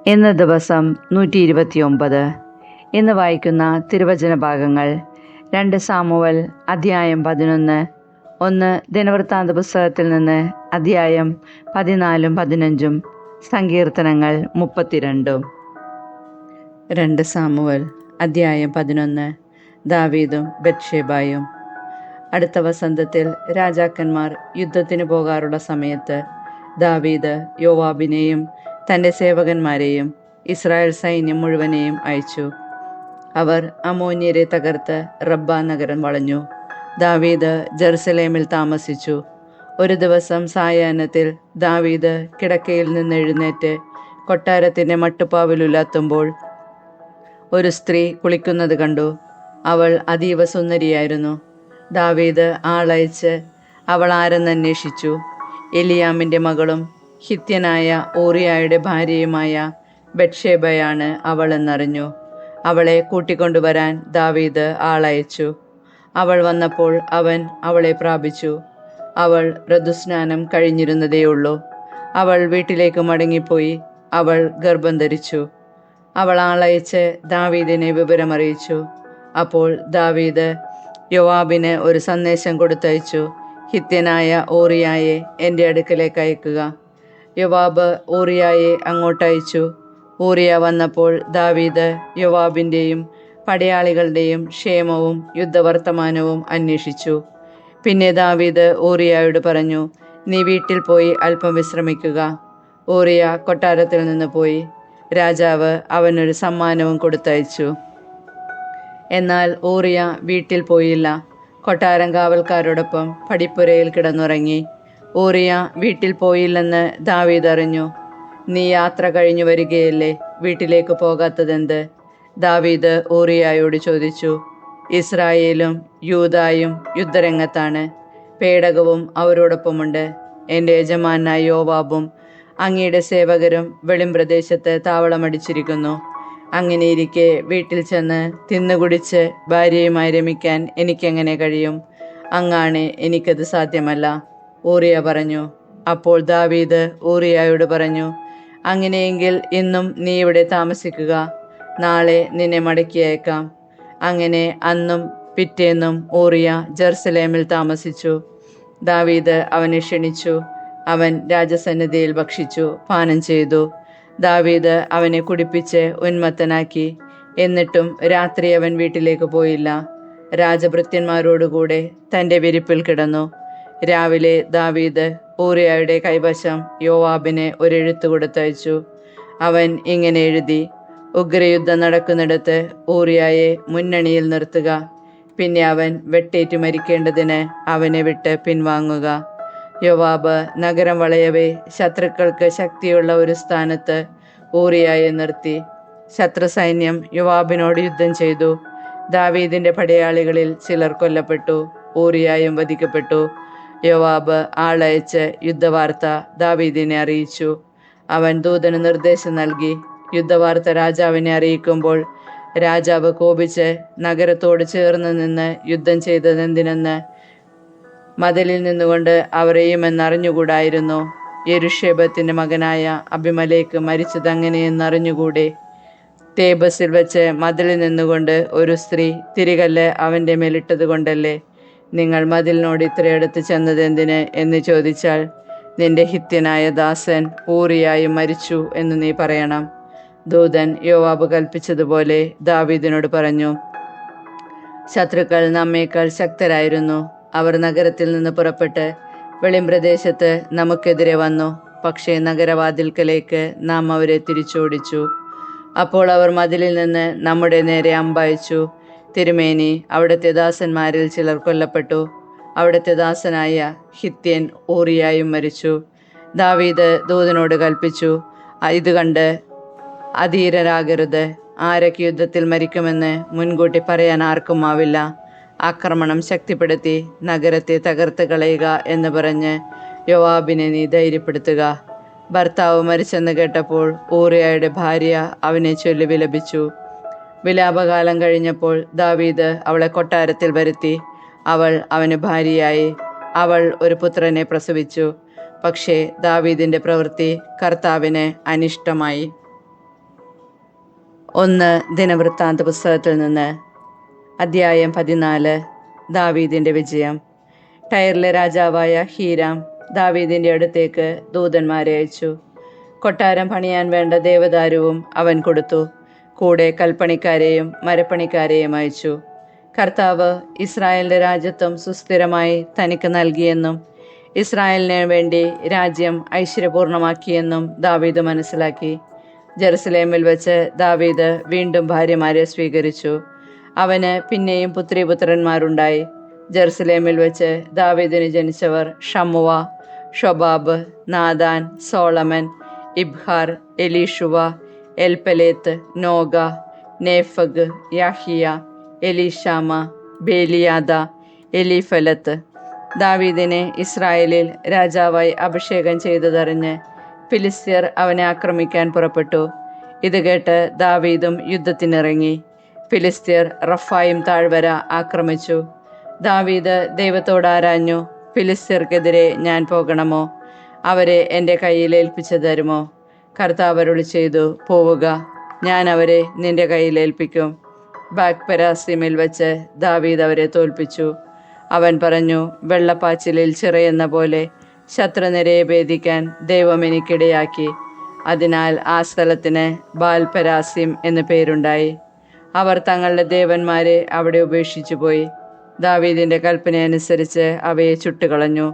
ഇന്ന് ദിവസം 129. ഇന്ന് വായിക്കുന്ന തിരുവചന ഭാഗങ്ങൾ 2 സാമുവൽ അധ്യായം 11, 1 ദിനവൃത്താന്ത പുസ്തകത്തിൽ നിന്ന് അധ്യായം 14, 15, സങ്കീർത്തനങ്ങൾ 32. 2 സാമുവൽ അധ്യായം 11. ദാവീദും ബത്ശേബായും. അടുത്ത വസന്തത്തിൽ രാജാക്കന്മാർ യുദ്ധത്തിന് പോകാറുള്ള സമയത്ത് ദാവീദ് യോവാബിനെയും തൻ്റെ സേവകന്മാരെയും ഇസ്രായേൽ സൈന്യം മുഴുവനെയും അയച്ചു. അവർ അമ്മോന്യരെ തകർത്ത് റബ്ബ നഗരം വളഞ്ഞു. ദാവീദ് ജെറുസലേമിൽ താമസിച്ചു. ഒരു ദിവസം സായാഹ്നത്തിൽ ദാവീദ് കിടക്കയിൽ നിന്ന് എഴുന്നേറ്റ് കൊട്ടാരത്തിൻ്റെ മട്ടുപ്പാവിലുലാത്തുമ്പോൾ ഒരു സ്ത്രീ കുളിക്കുന്നത് കണ്ടു. അവൾ അതീവ സുന്ദരിയായിരുന്നു. ദാവീദ് ആളയച്ച് അവൾ ആരെന്നന്വേഷിച്ചു. എലിയാമിൻ്റെ മകളും ഹിത്യനായ ഊറിയായുടെ ഭാര്യയുമായ ബത്ശേബയാണ് അവൾ എന്നറിഞ്ഞു. അവളെ കൂട്ടിക്കൊണ്ടുവരാൻ ദാവീദ് ആളയച്ചു. അവൾ വന്നപ്പോൾ അവൻ അവളെ പ്രാപിച്ചു. അവൾ ഋതുസ്നാനം കഴിഞ്ഞിരുന്നതേയുള്ളൂ. അവൾ വീട്ടിലേക്ക് മടങ്ങിപ്പോയി. അവൾ ഗർഭം ധരിച്ചു. അവൾ ആളയച്ച് ദാവീദിനെ വിവരമറിയിച്ചു. അപ്പോൾ ദാവീദ് യോവാബിന് ഒരു സന്ദേശം കൊടുത്തയച്ചു. ഹിത്യനായ ഊറിയായെ എൻ്റെ അടുക്കലേക്ക് അയക്കുക. യോവാബ് ഊറിയായെ അങ്ങോട്ടയച്ചു. ഊറിയ വന്നപ്പോൾ ദാവീദ് യോവാബിൻ്റെയും പടയാളികളുടെയും ക്ഷേമവും യുദ്ധവർത്തമാനവും അന്വേഷിച്ചു. പിന്നെ ദാവീദ് ഊറിയായോട് പറഞ്ഞു, നീ വീട്ടിൽ പോയി അല്പം വിശ്രമിക്കുക. ഊറിയ കൊട്ടാരത്തിൽ നിന്ന് പോയി. രാജാവ് അവനൊരു സമ്മാനവും കൊടുത്തയച്ചു. എന്നാൽ ഊറിയ വീട്ടിൽ പോയില്ല. കൊട്ടാരം കാവൽക്കാരോടൊപ്പം പടിപ്പുരയിൽ കിടന്നുറങ്ങി. ഊറിയ വീട്ടിൽ പോയില്ലെന്ന് ദാവീദ് അറിഞ്ഞു. നീ യാത്ര കഴിഞ്ഞു വരികയല്ലേ, വീട്ടിലേക്ക് പോകാത്തതെന്ത്? ദാവീദ് ഊറിയായോട് ചോദിച്ചു. ഇസ്രായേലും യൂദായും യുദ്ധരംഗത്താണ്. പേടകവും അവരോടൊപ്പമുണ്ട്. എൻ്റെ യജമാനായ യോവാബും അങ്ങയുടെ സേവകരും വെളിമ്പ്രദേശത്ത് താവളമടിച്ചിരിക്കുന്നു. അങ്ങനെയിരിക്കെ വീട്ടിൽ ചെന്ന് തിന്നുകുടിച്ച് ഭാര്യയുമായി രമിക്കാൻ എനിക്കെങ്ങനെ കഴിയും? അങ്ങാണെ എനിക്കത് സാധ്യമല്ല. ഊറിയ പറഞ്ഞു. അപ്പോൾ ദാവീദ് ഊറിയായോട് പറഞ്ഞു, അങ്ങനെയെങ്കിൽ ഇന്നും നീ ഇവിടെ താമസിക്കുക. നാളെ നിന്നെ മടക്കി അയക്കാം. അങ്ങനെ അന്നും പിറ്റേന്നും ഊറിയ ജെറുസലേമിൽ താമസിച്ചു. ദാവീദ് അവനെ ക്ഷണിച്ചു. അവൻ രാജസന്നിധിയിൽ ഭക്ഷിച്ചു പാനം ചെയ്തു. ദാവീദ് അവനെ കുടിപ്പിച്ച് ഉന്മത്തനാക്കി. എന്നിട്ടും രാത്രി അവൻ വീട്ടിലേക്ക് പോയില്ല. രാജഭൃത്യന്മാരോടുകൂടെ തൻ്റെ വിരിപ്പിൽ കിടന്നു. രാവിലെ ദാവീദ് ഊറിയായുടെ കൈവശം യോവാബിന് ഒരു എഴുത്ത് കൊടുത്തയച്ചു. അവൻ ഇങ്ങനെ എഴുതി, ഉഗ്രയുദ്ധം നടക്കുന്നിടത്ത് ഊറിയായെ മുന്നണിയിൽ നിർത്തുക. പിന്നെ അവൻ വെട്ടേറ്റു മരിക്കേണ്ടതിന് അവനെ വിട്ട് പിൻവാങ്ങുക. യോവാബ് നഗരം വളയവേ ശത്രുക്കൾക്ക് ശക്തിയുള്ള ഒരു സ്ഥാനത്ത് ഊറിയായെ നിർത്തി. ശത്രു സൈന്യം യോവാബിനോട് യുദ്ധം ചെയ്തു. ദാവീദിൻ്റെ പടയാളികളിൽ ചിലർ കൊല്ലപ്പെട്ടു. ഊറിയായും വധിക്കപ്പെട്ടു. യോവാബ് ആളയച്ച് യുദ്ധവാർത്ത ദാവീദിനെ അറിയിച്ചു. അവൻ ദൂതന് നിർദ്ദേശം നൽകി. യുദ്ധവാർത്ത രാജാവിനെ അറിയിക്കുമ്പോൾ രാജാവ് കോപിച്ച് നഗരത്തോട് ചേർന്ന് നിന്ന് യുദ്ധം ചെയ്തതെന്തിനെന്ന് മതിലിൽ നിന്നുകൊണ്ട് അവർ എയ്യുമെന്നറിഞ്ഞുകൂടായിരുന്നു. യെരുഷേബത്തിൻ്റെ മകനായ അബിമലേക്ക് മരിച്ചതങ്ങനെയെന്നറിഞ്ഞുകൂടെ? തേബസിൽ വെച്ച് മതിലിൽ നിന്നുകൊണ്ട് ഒരു സ്ത്രീ തിരികല്ല് അവൻ്റെ മേലിട്ടത് കൊണ്ടല്ലേ നിങ്ങൾ മതിലിനോട് ഇത്രയടുത്ത് ചെന്നതെന്തിന് എന്ന് ചോദിച്ചാൽ, നിന്റെ ഹിത്യനായ ദാസൻ ഊറിയായും മരിച്ചു എന്ന് നീ പറയണം. ദൂതൻ യോവാബ് കൽപ്പിച്ചതുപോലെ ദാവീദിനോട് പറഞ്ഞു. ശത്രുക്കൾ നമ്മേക്കാൾ ശക്തരായിരുന്നു. അവർ നഗരത്തിൽ നിന്ന് പുറപ്പെട്ട് വെളിമ്പ്രദേശത്ത് നമുക്കെതിരെ വന്നു. പക്ഷേ നഗരവാതിൽക്കലേക്ക് നാം അവരെ തിരിച്ചോടിച്ചു. അപ്പോൾ അവർ മതിലിൽ നിന്ന് നമ്മുടെ നേരെ അമ്പയച്ചു. തിരുമേനി, അവിടുത്തെ ദാസന്മാരിൽ ചിലർ കൊല്ലപ്പെട്ടു. അവിടുത്തെ ദാസനായ ഹിത്യൻ ഊറിയായും മരിച്ചു. ദാവീദ് ദൂതനോട് കൽപ്പിച്ചു, ഇത് കണ്ട് അധീരരാകരുത്. ആരൊക്കെ യുദ്ധത്തിൽ മരിക്കുമെന്ന് മുൻകൂട്ടി പറയാൻ ആർക്കും ആവില്ല. ആക്രമണം ശക്തിപ്പെടുത്തി നഗരത്തെ തകർത്ത് കളയുക എന്ന് പറഞ്ഞ് യോവാബിനെ നീ ധൈര്യപ്പെടുത്തുക. ഭർത്താവ് മരിച്ചെന്ന് കേട്ടപ്പോൾ ഊറിയായുടെ ഭാര്യ അവനെ ചൊല്ലി വിലപിച്ചു. വിലാപകാലം കഴിഞ്ഞപ്പോൾ ദാവീദ് അവളെ കൊട്ടാരത്തിൽ വരുത്തി. അവൾ അവന് ഭാര്യയായി. അവൾ ഒരു പുത്രനെ പ്രസവിച്ചു. പക്ഷേ ദാവീദിൻ്റെ പ്രവൃത്തി കർത്താവിന് അനിഷ്ടമായി. ഒന്ന് ദിനവൃത്താന്ത പുസ്തകത്തിൽ നിന്ന്. അധ്യായം 14. ദാവീദിൻ്റെ വിജയം. ടയറിലെ രാജാവായ ഹീരാം ദാവീദിൻ്റെ അടുത്തേക്ക് ദൂതന്മാരെ അയച്ചു. കൊട്ടാരം പണിയാൻ വേണ്ട ദേവദാരുവും അവൻ കൊടുത്തു. കൂടെ കൽപ്പണിക്കാരെയും മരപ്പണിക്കാരെയും അയച്ചു. കർത്താവ് ഇസ്രായേലിൻ്റെ രാജ്യത്വം സുസ്ഥിരമായി തനിക്ക് നൽകിയെന്നും ഇസ്രായേലിന് വേണ്ടി രാജ്യം ഐശ്വര്യപൂർണമാക്കിയെന്നും ദാവീദ് മനസ്സിലാക്കി. ജെറുസലേമിൽ വെച്ച് ദാവീദ് വീണ്ടും ഭാര്യമാരെ സ്വീകരിച്ചു. അവന് പിന്നെയും പുത്രിപുത്രന്മാരുണ്ടായി. ജെറുസലേമിൽ വെച്ച് ദാവീദിന് ജനിച്ചവർ ഷമ്മുവ, ഷൊബാബ്, നാദാൻ, സോളമൻ, ഇബ്ഹാർ, എലീഷുവ, എൽപലേത്ത്, നോഗ, നേഫഗ്, യാഹിയ, എലീഷാമ, ബേലിയാദ, എലീഫലത്ത്. ദാവീദിനെ ഇസ്രായേലിൽ രാജാവായി അഭിഷേകം ചെയ്തതറിഞ്ഞ് ഫിലിസ്ത്യർ അവനെ ആക്രമിക്കാൻ പുറപ്പെട്ടു. ഇത് കേട്ട് ദാവീദും യുദ്ധത്തിനിറങ്ങി. ഫിലിസ്ത്യർ റഫായിം താഴ്വര ആക്രമിച്ചു. ദാവീദ് ദൈവത്തോട് ആരാഞ്ഞു, ഫിലിസ്ത്യർക്കെതിരെ ഞാൻ പോകണമോ? അവരെ എൻ്റെ കയ്യിൽ ഏൽപ്പിച്ചു തരുമോ? കർത്താവ് അരുളി ചെയ്തു, പോവുക, ഞാൻ അവരെ നിന്റെ കയ്യിൽ ഏൽപ്പിക്കും. ബാക്പെരാസിമിൽ വെച്ച് ദാവീദ് അവരെ തോൽപ്പിച്ചു. അവൻ പറഞ്ഞു, വെള്ളപ്പാച്ചിലിൽ ചിറയെന്ന പോലെ ശത്രുനിരയെ ഭേദിക്കാൻ ദൈവം എനിക്കിടയാക്കി. അതിനാൽ ആ സ്ഥലത്തിന് ബാൽപെരാസിം എന്ന് പേരുണ്ടായി. അവർ തങ്ങളുടെ ദേവന്മാരെ അവിടെ ഉപേക്ഷിച്ചു പോയി. ദാവീദിൻ്റെ കൽപ്പനയനുസരിച്ച് അവയെ ചുട്ടുകളഞ്ഞു.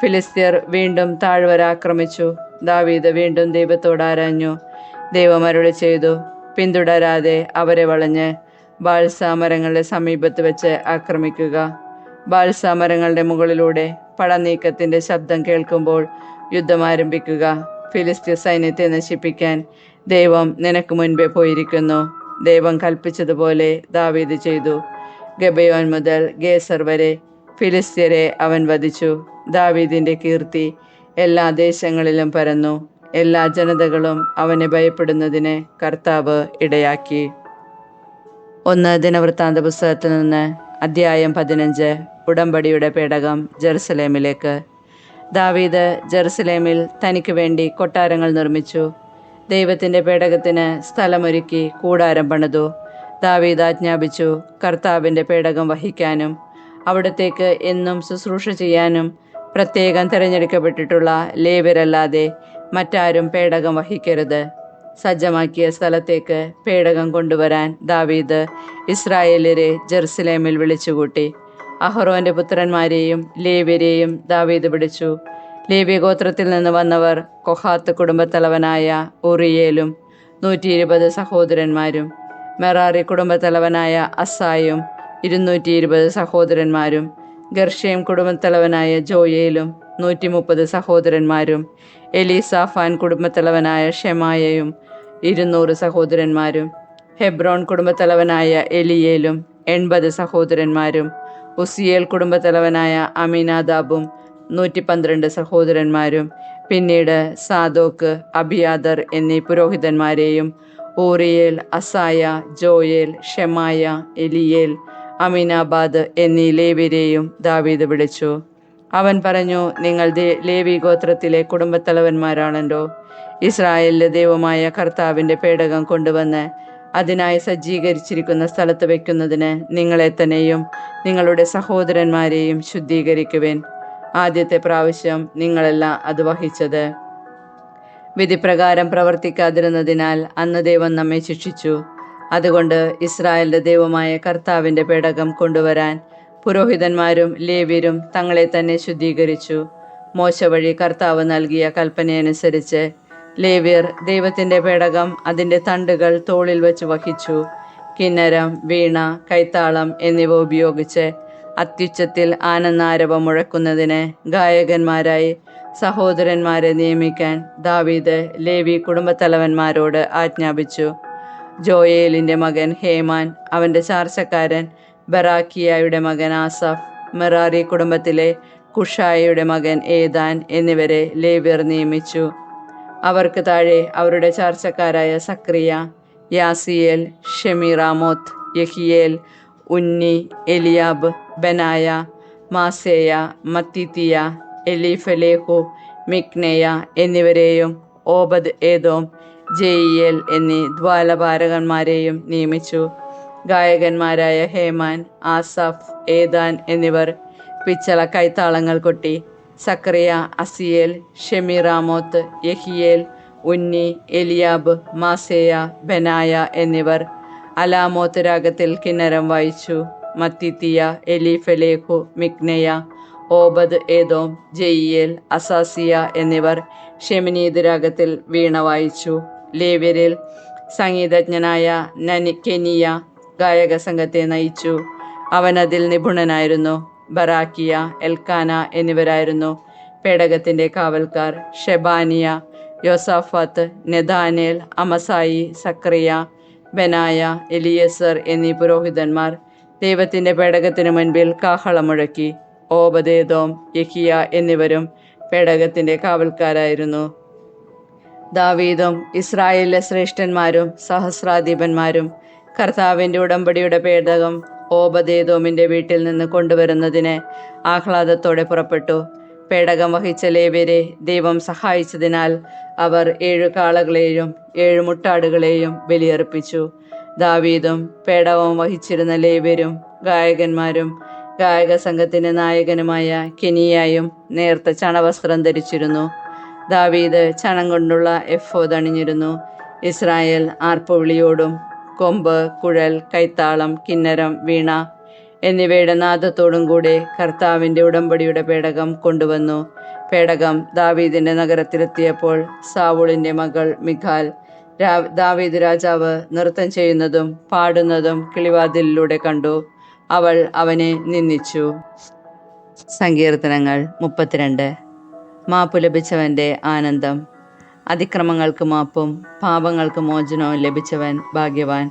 ഫിലിസ്ത്യർ വീണ്ടും താഴ്വര ആക്രമിച്ചു. ദാവീദ് വീണ്ടും ദൈവത്തോട് ആരാഞ്ഞു. ദൈവം അരുളി ചെയ്തു, പിന്തുടരാതെ അവരെ വളഞ്ഞ് ബാൽസാമരങ്ങളുടെ സമീപത്ത് വെച്ച് ആക്രമിക്കുക. ബാൽസാമരങ്ങളുടെ മുകളിലൂടെ പടനീക്കത്തിൻ്റെ ശബ്ദം കേൾക്കുമ്പോൾ യുദ്ധം ആരംഭിക്കുക. ഫിലിസ്ത്യ സൈന്യത്തെ നശിപ്പിക്കാൻ ദൈവം നിനക്ക് മുൻപേ പോയിരിക്കുന്നു. ദൈവം കൽപ്പിച്ചതുപോലെ ദാവീദ് ചെയ്തു. ഗബയോൻ മുതൽ ഗേസർ വരെ ഫിലിസ്ത്യരെ അവൻ വധിച്ചു. ദാവീദിൻ്റെ കീർത്തി എല്ലാ ദേശങ്ങളിലും പരന്നു. എല്ലാ ജനതകളും അവനെ ഭയപ്പെടുന്നതിന് കർത്താവ് ഇടയാക്കി. 1 ദിനവൃത്താന്ത പുസ്തകത്തിൽ നിന്ന്. അധ്യായം 15. ഉടമ്പടിയുടെ പേടകം ജെറുസലേമിലേക്ക്. ദാവീദ് ജെറുസലേമിൽ തനിക്ക് വേണ്ടി കൊട്ടാരങ്ങൾ നിർമ്മിച്ചു. ദൈവത്തിൻ്റെ പേടകത്തിന് സ്ഥലമൊരുക്കി കൂടാരം പണിതു. ദാവീദ് ആജ്ഞാപിച്ചു, കർത്താവിൻ്റെ പേടകം വഹിക്കാനും അവിടത്തേക്ക് എന്നും ശുശ്രൂഷ ചെയ്യാനും പ്രത്യേകം തിരഞ്ഞെടുക്കപ്പെട്ടിട്ടുള്ള ലേവ്യരല്ലാതെ മറ്റാരും പേടകം വഹിക്കരുത്. സജ്ജമാക്കിയ സ്ഥലത്തേക്ക് പേടകം കൊണ്ടുവരാൻ ദാവീദ് ഇസ്രായേല്യരെ ജെറുസലേമിൽ വിളിച്ചുകൂട്ടി. അഹ്റോന്റെ പുത്രന്മാരെയും ലേവ്യരെയും ദാവീദ് വിളിച്ചു. ലേവ്യ ഗോത്രത്തിൽ നിന്ന് വന്നവർ കൊഹാത്ത് കുടുംബത്തലവനായ ഉറിയേലും 120 സഹോദരന്മാരും, മെറാറി കുടുംബത്തലവനായ അസായും 220 സഹോദരന്മാരും, ഗർഷേം കുടുംബത്തലവനായ ജോയേലും 130 സഹോദരന്മാരും, എലീസാഫാൻ കുടുംബത്തലവനായ ഷെമായയും 200 സഹോദരന്മാരും, ഹെബ്രോൺ കുടുംബത്തലവനായ എലിയേലും 80 സഹോദരന്മാരും, ഉസിയേൽ കുടുംബത്തലവനായ അമീനാദാബും 112 സഹോദരന്മാരും, പിന്നീട് സാദോക്ക്, അബിയാദർ എന്നീ പുരോഹിതന്മാരെയും ഊറിയേൽ, അസായ, ജോയേൽ, ഷെമായ, എലിയേൽ, അമീനാബാദ് എന്നീ ലേവ്യരെയും ദാവീദ് വിളിച്ചു. അവൻ പറഞ്ഞു, നിങ്ങൾ ലേവി ഗോത്രത്തിലെ കുടുംബത്തലവന്മാരാണല്ലോ. ഇസ്രായേലിലെ ദൈവമായ കർത്താവിൻ്റെ പേടകം കൊണ്ടുവന്ന് അതിനായി സജ്ജീകരിച്ചിരിക്കുന്ന സ്ഥലത്ത് വയ്ക്കുന്നതിന് നിങ്ങളെ തന്നെയും നിങ്ങളുടെ സഹോദരന്മാരെയും ശുദ്ധീകരിക്കുവിൻ. ആദ്യത്തെ പ്രാവശ്യം നിങ്ങളല്ല അത് വഹിച്ചത്. വിധിപ്രകാരം പ്രവർത്തിക്കാതിരുന്നതിനാൽ അന്ന് ദൈവം നമ്മെ ശിക്ഷിച്ചു. അതുകൊണ്ട് ഇസ്രായേലിന്റെ ദൈവമായ കർത്താവിൻ്റെ പേടകം കൊണ്ടുവരാൻ പുരോഹിതന്മാരും ലേവ്യരും തങ്ങളെ തന്നെ ശുദ്ധീകരിച്ചു. മോശ വഴി കർത്താവ് നൽകിയ കൽപ്പനയനുസരിച്ച് ലേവ്യർ ദൈവത്തിൻ്റെ പേടകം അതിൻ്റെ തണ്ടുകൾ തോളിൽ വെച്ച് വഹിച്ചു. കിന്നരം, വീണ, കൈത്താളം എന്നിവ ഉപയോഗിച്ച് അത്യുച്ചത്തിൽ ആനന്ദാരവം മുഴക്കുന്നതിന് ഗായകന്മാരായി സഹോദരന്മാരെ നിയമിക്കാൻ ദാവീദ് ലേവി കുടുംബത്തലവന്മാരോട് ആജ്ഞാപിച്ചു. ജോയേലിൻ്റെ മകൻ ഹേമാൻ, അവൻ്റെ ചാർച്ചക്കാരൻ ബറാക്കിയായുടെ മകൻ ആസഫ്, മെറാറി കുടുംബത്തിലെ കുഷായയുടെ മകൻ ഏദാൻ എന്നിവരെ ലേവ്യർ നിയമിച്ചു. അവർക്ക് താഴെ അവരുടെ ചാർച്ചക്കാരായ സക്രിയ, യാസിയേൽ, ഷെമിറാമോത്ത്, യഹിയേൽ, ഉന്നി, എലിയാബ്, ബനായ, മാസേയ, മത്തിത്തിയ, എലീഫലേഹു, മിക്നേയ എന്നിവരെയും ഓബദ് ഏദോം, ജെയിയേൽ എന്നീ ദ്വാലപാരകന്മാരെയും നിയമിച്ചു. ഗായകന്മാരായ ഹേമാൻ, ആസാഫ്, ഏദാൻ എന്നിവർ പിച്ചള കൈത്താളങ്ങൾ കൊട്ടി. സക്കറിയ, അസിയേൽ, ഷെമിറാമോത്ത്, യഹിയേൽ, ഉന്നി, എലിയാബ്, മാസേയ, ബെനായ എന്നിവർ അലാമോത്ത് രാഗത്തിൽ കിന്നരം വായിച്ചു. മത്തിത്തിയ, എലീഫലേഹു, മിക്നയ, ഓബദ് ഏദോം, ജെയിയേൽ, അസാസിയ എന്നിവർ ഷെമിനീദ് രാഗത്തിൽ വീണ വായിച്ചു. ലേവ്യരിൽ സംഗീതജ്ഞനായ കെനിയ ഗായക സംഘത്തെ നയിച്ചു. അവൻ അതിൽ നിപുണനായിരുന്നു. ബറാക്കിയ, എൽക്കാന എന്നിവരായിരുന്നു പേടകത്തിൻ്റെ കാവൽക്കാർ. ഷെബാനിയ, യോസാഫാത്ത്, നെഥാനേൽ, അമസായി, സക്രിയ, ബെനായ, എലിയസർ എന്നീ പുരോഹിതന്മാർ ദൈവത്തിൻ്റെ പേടകത്തിനു മുൻപിൽ കാഹളം മുഴക്കി. ഓബദേദോം, യഹിയ എന്നിവരും പേടകത്തിൻ്റെ കാവൽക്കാരായിരുന്നു. ദാവീദും ഇസ്രായേലിലെ ശ്രേഷ്ഠന്മാരും സഹസ്രാധിപന്മാരും കർത്താവിൻ്റെ ഉടമ്പടിയുടെ പേടകം ഓബദേദോമിൻ്റെ വീട്ടിൽ നിന്ന് കൊണ്ടുവരുന്നതിന് ആഹ്ലാദത്തോടെ പുറപ്പെട്ടു. പേടകം വഹിച്ച ലേവ്യരെ ദൈവം സഹായിച്ചതിനാൽ അവർ 7 കാളകളെയും 7 മുട്ടാടുകളെയും ബലിയർപ്പിച്ചു. ദാവീദും പേടകം വഹിച്ചിരുന്ന ലേവ്യരും ഗായകന്മാരും ഗായക സംഘത്തിൻ്റെ നായകനുമായ കെനിയായും നേർത്ത ചണവസ്ത്രം ധരിച്ചിരുന്നു. ദാവീദ് ചണം കൊണ്ടുള്ള എഫോദ് അണിഞ്ഞിരുന്നു. ഇസ്രായേൽ ആർപ്പുവിളിയോടും കൊമ്പ്, കുഴൽ, കൈത്താളം, കിന്നരം, വീണ എന്നിവയുടെ നാദത്തോടും കൂടെ കർത്താവിൻ്റെ ഉടമ്പടിയുടെ പേടകം കൊണ്ടുവന്നു. പേടകം ദാവീദിൻ്റെ നഗരത്തിലെത്തിയപ്പോൾ സാവൂളിൻ്റെ മകൾ മിഖാൽ ദാവീദ് രാജാവ് നൃത്തം ചെയ്യുന്നതും പാടുന്നതും കിളിവാതിലിലൂടെ കണ്ടു. അവൾ അവനെ നിന്ദിച്ചു. സങ്കീർത്തനങ്ങൾ 32. മാപ്പു ലഭിച്ചവൻ്റെ ആനന്ദം. അതിക്രമങ്ങൾക്ക് മാപ്പും പാപങ്ങൾക്ക് മോചനവും ലഭിച്ചവൻ ഭാഗ്യവാൻ.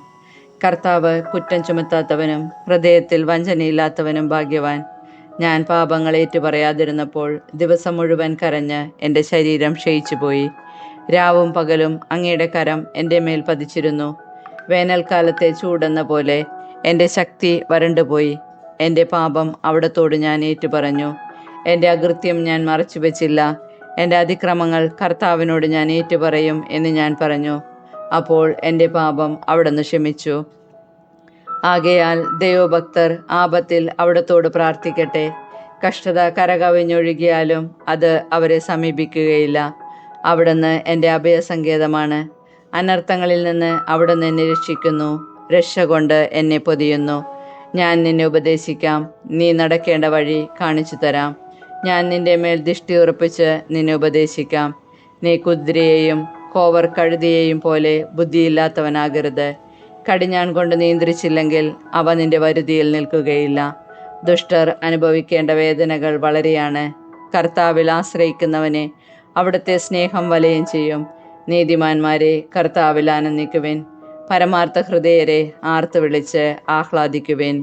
കർത്താവ് കുറ്റം ചുമത്താത്തവനും ഹൃദയത്തിൽ വഞ്ചനയില്ലാത്തവനും ഭാഗ്യവാൻ. ഞാൻ പാപങ്ങൾ ഏറ്റുപറയാതിരുന്നപ്പോൾ ദിവസം മുഴുവൻ കരഞ്ഞ് എൻ്റെ ശരീരം ക്ഷയിച്ചുപോയി. രാവും പകലും അങ്ങയുടെ കരം എൻ്റെ മേൽ പതിച്ചിരുന്നു. വേനൽക്കാലത്തെ ചൂടെന്ന പോലെ എൻ്റെ ശക്തി വരണ്ടുപോയി. എൻ്റെ പാപം അവിടത്തോട് ഞാൻ ഏറ്റുപറഞ്ഞു. എൻ്റെ അകൃത്യം ഞാൻ മറച്ചുവെച്ചില്ല. എൻ്റെ അതിക്രമങ്ങൾ കർത്താവിനോട് ഞാൻ ഏറ്റുപറയും എന്ന് ഞാൻ പറഞ്ഞു. അപ്പോൾ എൻ്റെ പാപം അവിടുന്ന് ക്ഷമിച്ചു. ആകയാൽ ദൈവഭക്തർ ആപത്തിൽ അവിടത്തോട് പ്രാർത്ഥിക്കട്ടെ. കഷ്ടത കരകവിഞ്ഞൊഴുകിയാലും അത് അവരെ സമീപിക്കുകയില്ല. അവിടുന്ന് എൻ്റെ അഭയസങ്കേതമാണ്. അനർത്ഥങ്ങളിൽ നിന്ന് അവിടുന്ന് എന്നെ രക്ഷിക്കുന്നു. രക്ഷ കൊണ്ട് എന്നെ പൊതിയുന്നു. ഞാൻ നിന്നെ ഉപദേശിക്കാം, നീ നടക്കേണ്ട വഴി കാണിച്ചു തരാം. ഞാൻ നിന്റെ മേൽ ദൃഷ്ടി ഉറപ്പിച്ച് നിന്നെ ഉപദേശിക്കാം. നീ കുതിരയെയും കോവർ കഴുതിയെയും പോലെ ബുദ്ധിയില്ലാത്തവനാകരുത്. കടിഞ്ഞാൺ കൊണ്ട് നിയന്ത്രിച്ചില്ലെങ്കിൽ അവ നിന്റെ വരുതിയിൽ നിൽക്കുകയില്ല. ദുഷ്ടർ അനുഭവിക്കേണ്ട വേദനകൾ വളരെയാണ്. കർത്താവിൽ ആശ്രയിക്കുന്നവനെ അവിടുത്തെ സ്നേഹം വലയം ചെയ്യും. നീതിമാന്മാരെ കർത്താവിൽ ആനന്ദിക്കുവിൻ. പരമാർത്ഥ ഹൃദയരെ ആർത്ത് വിളിച്ച് ആഹ്ലാദിക്കുവിൻ.